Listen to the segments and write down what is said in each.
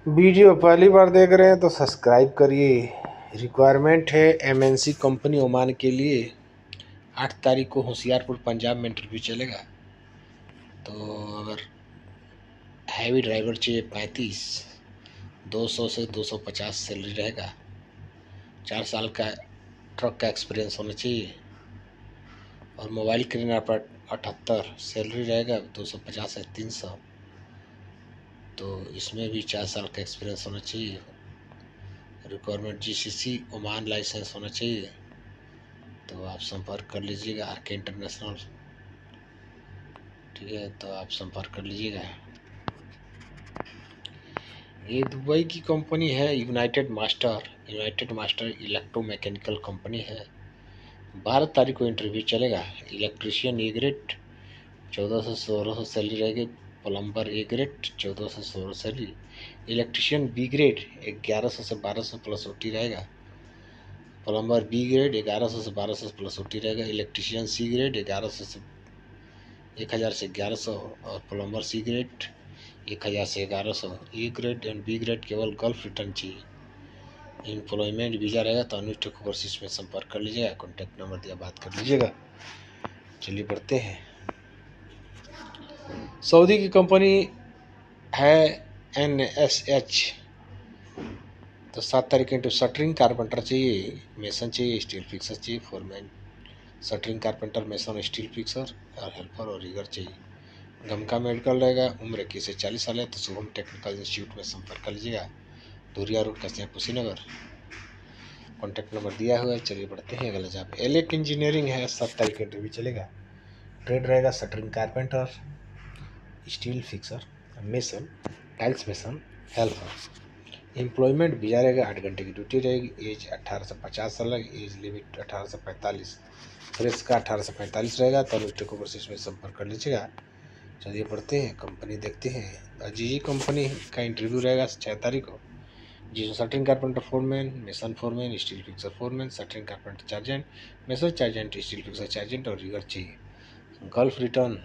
Video पहली बार देख रहे हैं तो सब्सक्राइब करिए। रिक्वायरमेंट है एमएनसी कंपनी ओमान के लिए। 8 तारीख को होशियारपुर पंजाब में इंटरव्यू चलेगा। तो अगर हैवी ड्राइवर चाहिए 35, 200 से 250 सैलरी रहेगा। 4 साल का ट्रक का एक्सपीरियंस होना चाहिए। और मोबाइल क्लीनर पर 78 सैलरी रहेगा। 250 से 300। तो इसमें भी 4 साल का एक्सपीरियंस होना चाहिए। रिक्वायरमेंट जीसीसी ओमान लाइसेंस होना चाहिए। तो आप संपर्क कर लीजिएगा आरके इंटरनेशनल। ठीक है, तो आप संपर्क कर लीजिएगा। ये दुबई की कंपनी है यूनाइटेड मास्टर इलेक्ट्रोमैकेनिकल कंपनी है। 12 तारीख को इंटरव्यू चलेगा। इलेक्ट्रीशियन ए ग्रेड 14 से 1600 सैलरी रहेगी। प्लम्बर ए ग्रेड 14 से 16 सैलरी। इलेक्ट्रीशियन बी ग्रेड 1100 से 1200 प्लस ओटी रहेगा। प्लम्बर बी ग्रेड 1100 से 1200 प्लस ओटी रहेगा। इलेक्ट्रीशियन सी ग्रेड 1100 से 1000 से 1100। और प्लम्बर सी ग्रेड 1000 से 1100। A grade and B grade केवल गल्फ रिटर्न चाहिए। एम्प्लॉयमेंट वीजा रहेगा तो अनुष्ठित ओवरसीज में संपर्क कर लीजिएगा। कॉन्टैक्ट नंबर दिया बात कर लीजिएगा। चलिए बढ़ते हैं। सऊदी की कंपनी है NSH। तो 7 तारीख इंटू शटरिंग कारपेंटर चाहिए, मेसन चाहिए, स्टील फिक्सर चाहिए, foreman shuttering carpenter, mason, steel fixer और हेल्पर और रीगर चाहिए। गमका मेडिकल रहेगा। उम्र 21 से 40 साल है। तो शुभम टेक्निकल इंस्टीट्यूट में संपर्क कर लीजिएगा। दूरिया रोड कस्या कुशीनगर। कॉन्टैक्ट नंबर दिया हुआ है। चलिए बढ़ते हैं अगला जॉब। एलेक इंजीनियरिंग है। 7 तारीख का इंटरव्यू चलेगा। ट्रेड रहेगा shuttering carpenter, steel fixer, mason, tiles mason, helper. Employment visa रहेगा। 8 घंटे की ड्यूटी रहेगी। एज 18 से 50 साल है। एज लिमिट 18 से 45। फ्रेश का 18 से 45 रहेगा। तो अनुष्ठित ओवरसीज में संपर्क कर लीजिएगा। चलिए पढ़ते हैं कंपनी देखते हैं। अजीजी कंपनी का इंटरव्यू रहेगा 6 तारीख को। जिसमें shuttering carpenter foreman, mason foreman, steel fixer foreman, shuttering carpenter chargehand, mason chargehand, steel fixer chargehand और रीगर चाहिए। गल्फ रिटर्न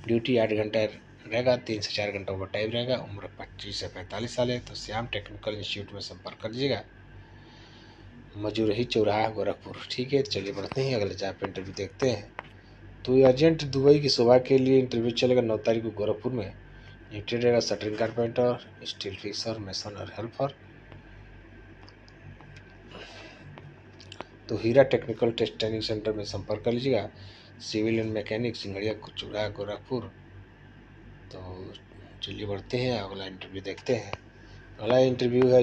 ड्यूटी 8 घंटे रहेगा। 3 से 4 घंटा ओवर टाइम रहेगा। उम्र 25 से 45 साल है। तो श्याम टेक्निकल इंस्टीट्यूट में संपर्क कर लीजिएगा। मजूरही चौराहा गोरखपुर। ठीक है, चलिए बढ़ते हैं अगले जॉब पे इंटरव्यू देखते हैं। तो एजेंट दुबई की सुबह के लिए इंटरव्यू चलेगा 9 तारीख को गोरखपुर में। ड्यूटी रहेगा shuttering carpenter, steel fixer, mason और हेल्पर। तो हीरा टेक्निकल टेस्ट ट्रेनिंग सेंटर में संपर्क कर लीजिएगा। सिविल एंड मैकेनिक सिंघड़िया चौराहा गोरखपुर। तो चलिए बढ़ते हैं अगला इंटरव्यू देखते हैं। अगला इंटरव्यू है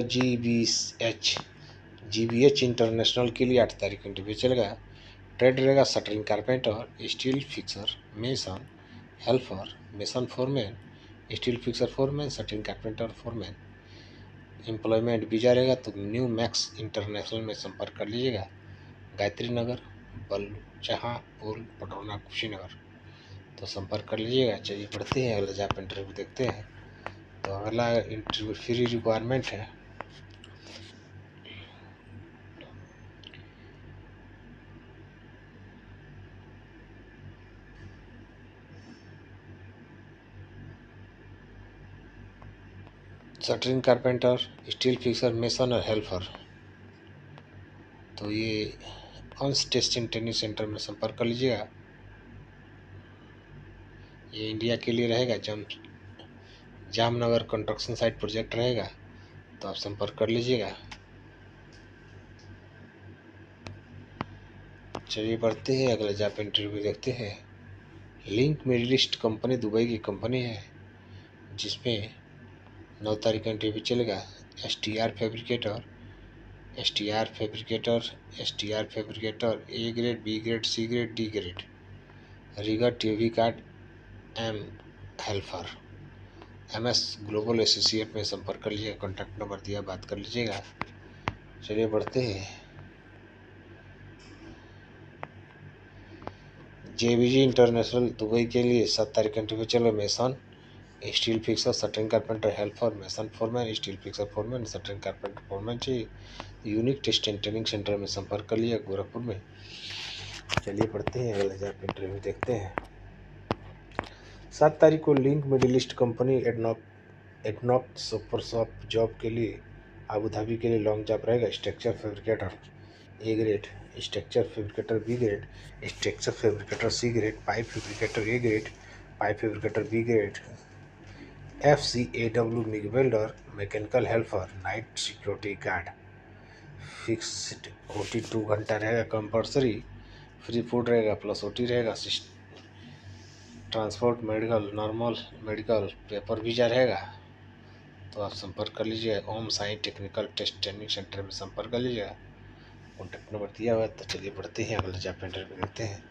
GBH इंटरनेशनल के लिए 8 तारीख को इंटरव्यू चलेगा। ट्रेड रहेगा shuttering carpenter, steel fixer, mason, helper, mason foreman, steel fixer foreman, shuttering carpenter foreman. Employment visa रहेगा तो न्यू मैक्स इंटरनेशनल में संपर्क कर लीजिएगा। गायत्री नगर, बलूचहापुर, पटौना, कुशीनगर। तो संपर्क कर लीजिएगा। चलिए पढ़ते हैं अगला जॉब इंटरव्यू देखते हैं। तो अगला इंटरव्यू फ्री रिक्वायरमेंट है। Shuttering carpenter, steel fixer, mason और हेल्पर। तो ये अंश टेस्टिंग ट्रेनिंग सेंटर में संपर्क कर लीजिएगा। ये इंडिया के लिए रहेगा। जामनगर कंस्ट्रक्शन साइट प्रोजेक्ट रहेगा। तो आप संपर्क कर लीजिएगा। चलिए बढ़ते हैं अगले जॉब इंटरव्यू देखते हैं। Link middle east company Dubai की कंपनी है, जिसमें 9 तारीख का इंटरव्यू चलेगा। S T R fabricator A grade, B grade, C grade, D grade. Rigger TV card M helper. MS global associate में संपर्क कर लीजिएगा। कॉन्टैक्ट नंबर दिया बात कर लीजिएगा। चलिए बढ़ते हैं। JBG इंटरनेशनल दुबई के लिए 7 तारीख का इंटरव्यू चलो। Mason, steel fixer, shuttering carpenter, helper, mason foreman, steel fixer foreman, shuttering carpenter foreman चाहिए। Unique test and training center में संपर्क कर लिया गोरखपुर में। चलिए पढ़ते हैं अगले जॉब इंटरव्यू देखते हैं। 7 तारीख को link middle east company Equinox super shop job के लिए अबू धाबी के लिए लॉन्ग जॉब रहेगा। Structure fabricator A grade, structure fabricator B grade, structure fabricator C grade, pipe fabricator A grade, pipe fabricator B grade, FCAW MIG welder, mechanical helper, night security guard. Fixed OT 2 घंटा रहेगा compulsory. Free food रहेगा plus OT रहेगा। Transport medical normal medical paper visa रहेगा। तो आप संपर्क कर लीजिएगा। Om Sai technical test training center में संपर्क कर लीजिएगा। कॉन्टैक्ट नंबर दिया हुआ है। तो चलिए बढ़ते हैं, अगले जॉब इंटरव्यू देखते हैं।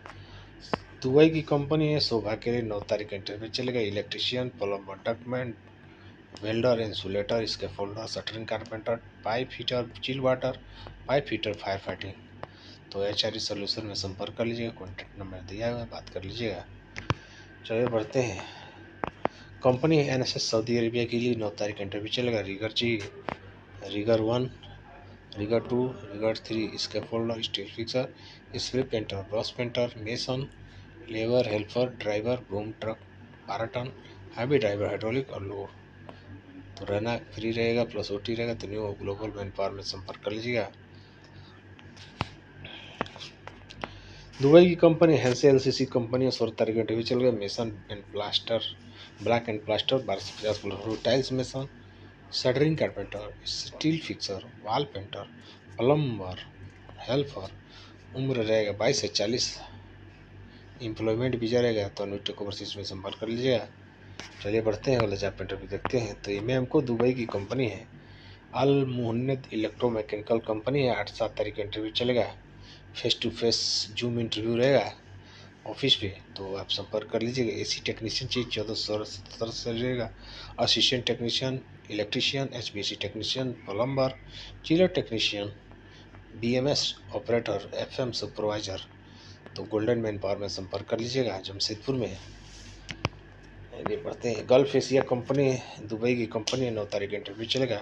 दुबई की कंपनी है। शोभा के लिए 9 तारीख इंटरव्यू चलेगा। Electrician, plumber, ductman, welder, insulator, इसके folder, shuttering carpenter, pipe heater, chill water, pipe heater, fire fighting. तो HRE सोल्यूशन में संपर्क कर लीजिएगा। कॉन्टैक्ट नंबर दिया हुआ है, बात कर लीजिएगा। चलिए बढ़ते हैं। कंपनी NSS सऊदी अरेबिया के लिए 9 तारीख इंटरव्यू चलेगा। रिगर चाहिए, रिगर 1, रिगर 2, रिगर 3, इसके folder, steel fixer, spray painter, brush painter, mason, labour, helper, driver, boom truck 12 ton, heavy driver, hydraulic और लो। तो रहना फ्री रहेगा प्लस OT रहेगा। तो न्यू ग्लोबल मैन पावर में संपर्क कर लीजिएगा। दुबई की कंपनी हैंसे LCC कंपनी 16 तारीख इंटरव्यू चल गया। Mason and plaster, black and plaster 1250 tiles mason, shuttering carpenter, steel fixer, wall painter, plumber, helper. उम्र रहेगा 22 से 40। एम्प्लॉयमेंट वीजा रहेगा। तो अनुटेक ओवरसीज में संपर्क कर लीजिएगा। चलिए बढ़ते हैं, अगले जॉब इंटरव्यू देखते हैं। तो इनमें हमको दुबई की कंपनी है। अल मुहन्नद इलेक्ट्रोमैकेनिकल कंपनी है। 8-7 तारीख इंटरव्यू चलेगा। Face to face Zoom interview रहेगा ऑफिस पे। तो आप संपर्क कर लीजिएगा। AC टेक्नीशियन चाहिए 1417 से रहेगा। Assistant technician, electrician, HVAC technician, plumber, chiller technician, BMS operator, FM supervisor. तो गोल्डन मैन पावर में संपर्क कर लीजिएगा जमशेदपुर में। आगे बढ़ते हैं। गल्फ एशिया कंपनी है, दुबई की कंपनी है। 9 तारीख इंटरव्यू चलेगा।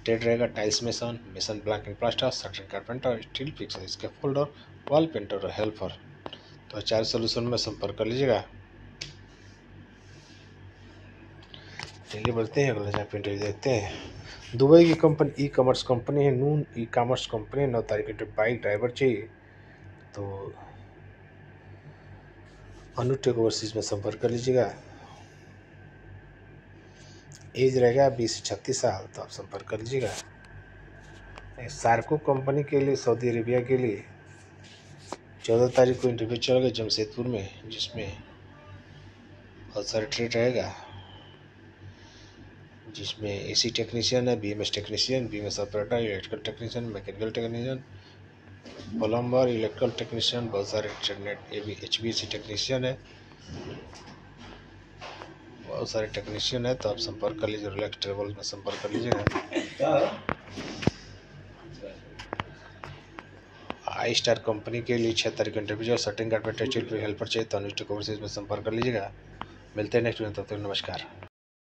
ट्रेड रहेगा tiles mason, mason black and plaster, shuttering carpenter, steel fixer, इसके फोल्डर, वॉल पेंटर और हेल्पर। तो HRE सोल्यूशन में संपर्क कर लीजिएगा। चलिए बढ़ते हैं, अगले जॉब इंटरव्यू देखते हैं। दुबई की कंपनी ई-कॉमर्स कंपनी है। नून ई-कॉमर्स कंपनी 9 तारीख इंटरव्यू। बाइक ड्राइवर चाहिए। तो अनुटेक ओवरसीज में संपर्क कर लीजिएगा। एज रहेगा 20 से 36 साल। तो आप संपर्क कर लीजिएगा। सार्को कंपनी के लिए सऊदी अरेबिया के लिए 14 तारीख को इंटरव्यू चलेगा जमशेदपुर में, जिसमें बहुत सारे ट्रेड रहेगा। जिसमें AC टेक्नीशियन है, BMS technician, BMS operator, electrical technician, mechanical technician, plumber, electrical technician, बहुत सारे इंटरनेट HVAC टेक्नीशियन है, बहुत सारे टेक्नीशियन है। तो आप संपर्क कर लीजिए। रिलैक्स ट्रेवल में संपर्क कर लीजिएगा। I-स्टार कंपनी के लिए 6 तारीख इंटरव्यू। शटरिंग कारपेंटर, हेल्पर चाहिए। तो अनुष्ठित ओवरसीज में संपर्क कर लीजिएगा। मिलते हैं नेक्स्ट में, तब तक नमस्कार।